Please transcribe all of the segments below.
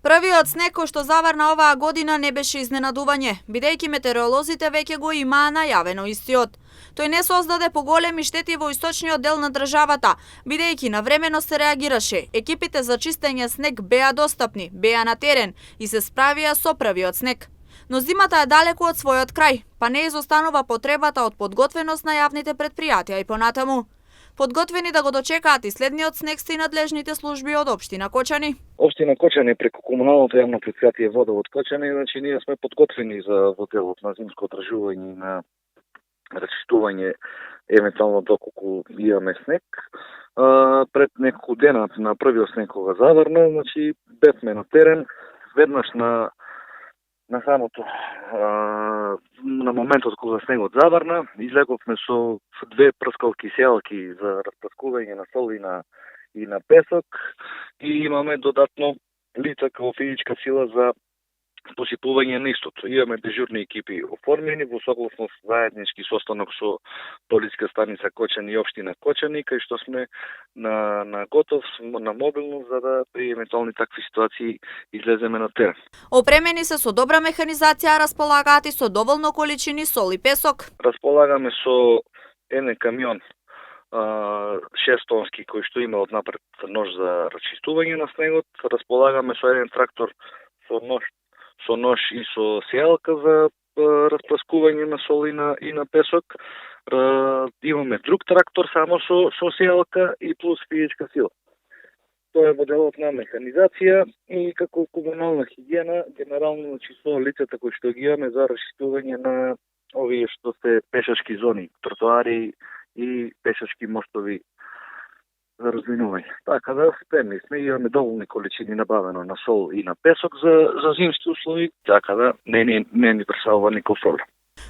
Првиот снег кој што заврна оваа година не беше изненадување, бидејќи метеоролозите веќе го имаа најавено истиот. Тој не создаде поголеми штети во источниот дел на државата, бидејќи навремено се реагираше. Екипите за чистење снег беа достапни, беа на терен и се справија со првиот снег. Но зимата е далеку од својот крај, па не изостанува потребата од подготвеност на јавните предпријатија и понатаму. Подготвени да го дочекаат и следниот снег се и надлежните служби од општина Кочани. Општина Кочани преку комуналното јавно претпријатие Водовод Кочани, значи ние сме подготвени за делот на зимско одржување и на рачистување евентуално доколку имаме снег. Пред неколку дена на првиот снег кога заврна, значи бевме на терен, веднаш на самото на моментот кога снегот заврна, излеговме со две прскалки сеалки за распрскување на сол и на песок и имаме додатно лица како физичка сила за посипување на истото. Имаме дежурни екипи оформени во согласно заеднички состанок со полиска станица Кочани и општина Кочани, кај што сме на готов, на мобилно, за да при евентуални такви ситуации излеземе на терен. Опремени се со добра механизација, располагаат и со доволно количини сол и песок. Располагаме со еден камион 6 тонски кој што има однапред нож за рачистување на снегот, располагаме со еден трактор со нож и со сеалка за распрскување на сол и на песок. Имаме друг трактор само со сеалка и плюс физичка сила. Тоа е моделот на механизација и како комунална хигиена, генерално значи со лицата кои што ги имаме за расчистување на овие што се пешачки зони, тротоари и пешачки мостови за разминување. Така да спремни сме, имаме доволни количини набавено на сол и на песок за зимски услови, така да не ни представува никаков проблем.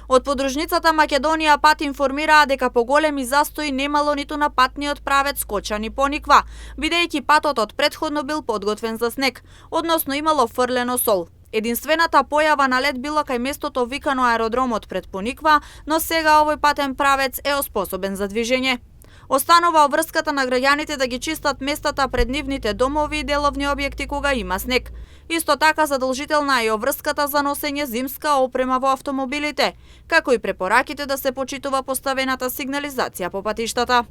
Од подружницата Македонија Пат информираа дека поголеми застои немало ниту на патниот правец Кочани Пониква, бидејќи патот од претходно бил подготвен за снег, односно имало фрлено сол. Единствената појава на лед било кај местото викано аеродромот пред Пониква, но сега овој патен правец е оспособен за движење. Останува обврската на граѓаните да ги чистат местата пред нивните домови и деловни објекти кога има снег. Исто така задолжителна е обврската за носење зимска опрема во автомобилите, како и препораките да се почитува поставената сигнализација по патиштата.